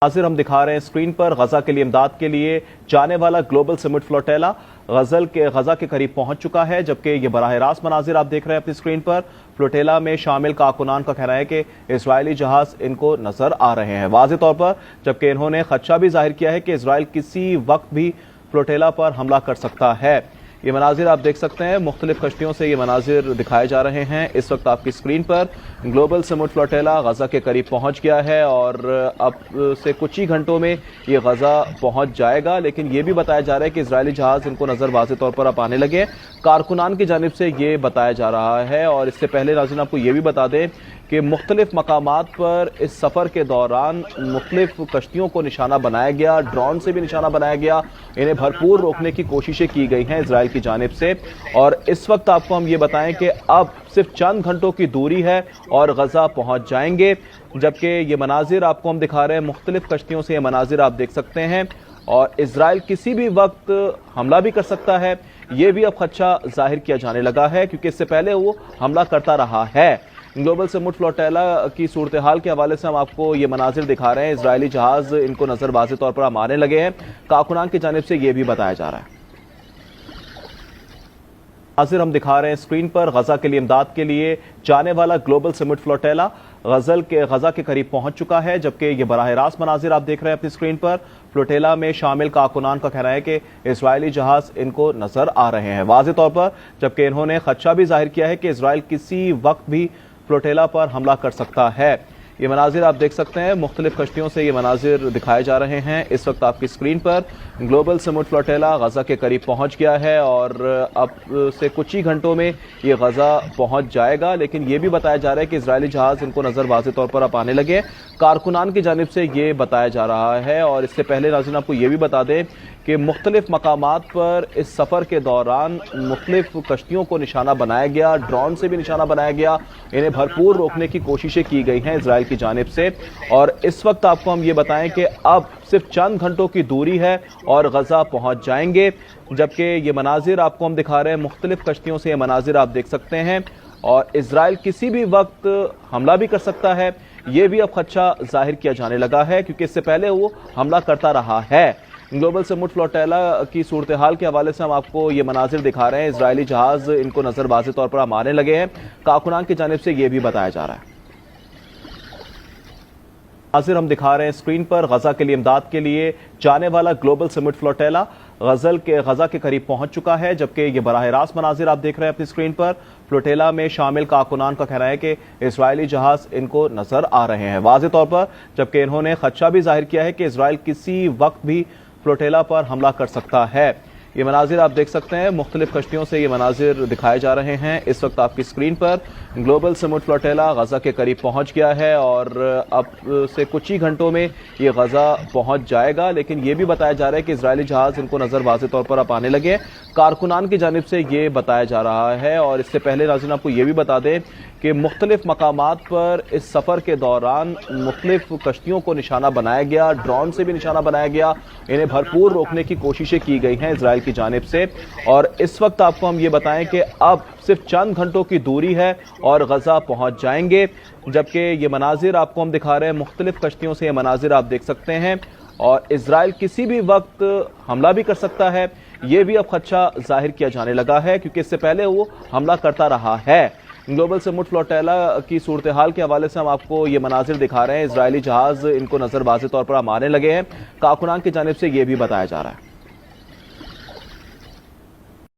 नाज़िर हम दिखा रहे हैं स्क्रीन पर गजा के लिए इमदाद के लिए जाने वाला ग्लोबल समिट फ्लोटेला गजा के करीब पहुंच चुका है, जबकि ये बराह रास्त मनाजिर आप देख रहे हैं अपनी स्क्रीन पर। फ्लोटेला में शामिल कारकुनान का कहना है कि इजरायली जहाज इनको नजर आ रहे हैं वाज़े तौर पर, जबकि इन्होंने खदशा भी जाहिर किया है कि इजराइल किसी वक्त भी फ्लोटेला पर हमला कर सकता है। ये मनाजिर आप देख सकते हैं, मुख्तलिफ कश्तियों से ये मनाजिर दिखाए जा रहे हैं। इस वक्त आपकी स्क्रीन पर ग्लोबल समिट फ्लोटेला गजा के करीब पहुंच गया है और अब से कुछ ही घंटों में ये गजा पहुंच जाएगा, लेकिन ये भी बताया जा रहा है कि इजरायली जहाज इनको नजर वाज़े तौर पर अब आने लगे। कारकुनान की जानिब से ये बताया जा रहा है। और इससे पहले नाज़रीन आपको ये भी बता दें कि मुख्तलिफ मकामात पर इस सफ़र के दौरान मुख्तलिफ कश्तियों को निशाना बनाया गया, ड्रोन से भी निशाना बनाया गया। इन्हें भरपूर रोकने की कोशिशें की गई हैं इजराइल की जानिब से। और इस वक्त आपको हम ये बताएं कि अब सिर्फ चंद घंटों की दूरी है और गजा पहुंच जाएंगे, जबकि ये मनाजिर आपको हम दिखा रहे हैं मुख्तलिफ कश्तियों से। ये मनाजिर आप देख सकते हैं और इजराइल किसी भी वक्त हमला भी कर सकता है, ये भी अब खदशा जाहिर किया जाने लगा है, क्योंकि इससे पहले वो हमला करता रहा है। ग्लोबल समिट फ्लोटेला की सूरत हाल के हवाले से हम आपको ये मनाजिर दिखा रहे हैं। इजरायली जहाज इनको नजर वाज़े तौर पर मारने लगे हैं। कारकुनान की जानिब से ये भी बताया जा रहा है। मनाजिर हम दिखा रहे हैं स्क्रीन पर गजा के लिए इमदाद के लिए जाने वाला ग्लोबल समिट फ्लोटेला गजा के करीब पहुंच चुका है, जबकि ये बराह रास्त मनाजिर आप देख रहे हैं अपनी स्क्रीन पर। फ्लोटेला में शामिल कारकुनान का कहना है कि इजरायली जहाज इनको नजर आ रहे हैं वाज़े तौर पर, जबकि इन्होंने खदशा भी जाहिर किया है कि इजराइल किसी वक्त भी फ्लोटेला पर हमला कर सकता है। ये मनाजिर आप देख सकते हैं, मुख्तलिफ कश्तियों से ये मनाजिर दिखाए जा रहे हैं। इस वक्त आपकी स्क्रीन पर ग्लोबल समिट फ्लोटेला गजा के करीब पहुंच गया है और अब से कुछ ही घंटों में ये गजा पहुंच जाएगा, लेकिन ये भी बताया जा रहा है कि इजरायली जहाज इनको नजर वाज़े तौर पर अब आने लगे। कारकुनान की जानिब से ये बताया जा रहा है। और इससे पहले नाज़रीन आपको ये भी बता दें कि मुख्तलिफ मकामात पर इस सफ़र के दौरान मुख्तलिफ कश्तियों को निशाना बनाया गया, ड्रोन से भी निशाना बनाया गया। इन्हें भरपूर रोकने की कोशिशें की गई हैं इजराइल की जानिब से। और इस वक्त आपको हम ये बताएं कि अब सिर्फ चंद घंटों की दूरी है और गजा पहुंच जाएंगे, जबकि ये मनाजिर आपको हम दिखा रहे हैं मुख्तलिफ कश्तियों से। ये मनाजिर आप देख सकते हैं और इजराइल किसी भी वक्त हमला भी कर सकता है, ये भी अब खदशा जाहिर किया जाने लगा है, क्योंकि इससे पहले वो हमला करता रहा है। ग्लोबल समिट फ्लोटेला की सूरत हाल के हवाले से हम आपको ये मनाजिर दिखा रहे हैं। इजरायली जहाज इनको नजर वाज़े तौर पर मारने लगे हैं। कारकुनान की जानिब से ये भी बताया जा रहा है। नाज़िर हम दिखा रहे हैं स्क्रीन पर गजा के लिए इमदाद के लिए जाने वाला ग्लोबल समिट फ्लोटेला गजा के करीब पहुंच चुका है, जबकि ये बराह रास्त मनाजिर आप देख रहे हैं अपनी स्क्रीन पर। फ्लोटेला में शामिल कारकुनान का कहना है कि इजरायली जहाज इनको नजर आ रहे हैं वाज़े तौर पर, जबकि इन्होंने खदशा भी जाहिर किया है कि इजराइल किसी वक्त भी फ्लोटेला पर हमला कर सकता है। ये मनाजिर आप देख सकते हैं, मुख्तलिफ कश्तियों से ये मनाजिर दिखाए जा रहे हैं। इस वक्त आपकी स्क्रीन पर ग्लोबल समिट फ्लोटेला गजा के करीब पहुंच गया है और अब से कुछ ही घंटों में ये गजा पहुंच जाएगा, लेकिन ये भी बताया जा रहा है कि इजरायली जहाज इनको नजर वाज़े तौर पर अब आने लगे। कारकुनान की जानिब से ये बताया जा रहा है। और इससे पहले नाज़रीन आपको ये भी बता दें कि मुख्तलिफ मकामात पर इस सफ़र के दौरान मुख्तलिफ कश्तियों को निशाना बनाया गया, ड्रोन से भी निशाना बनाया गया। इन्हें भरपूर रोकने की कोशिशें की गई हैं इजराइल की जानिब से। और इस वक्त आपको हम ये बताएं कि अब सिर्फ चंद घंटों की दूरी है और गजा पहुंच जाएंगे, जबकि ये मनाजिर आपको हम दिखा रहे हैं मुख्तलिफ कश्तियों से। ये मनाजिर आप देख सकते हैं और इजराइल किसी भी वक्त हमला भी कर सकता है, ये भी अब खदशा जाहिर किया जाने लगा है, क्योंकि इससे पहले वो हमला करता रहा है। ग्लोबल समिट फ्लोटेला की सूरत हाल के हवाले से हम आपको ये मनाजिर दिखा रहे हैं। इजरायली जहाज इनको नजर वाज़े तौर पर मारने लगे हैं। कारकुनान की जानिब से ये भी बताया जा रहा है।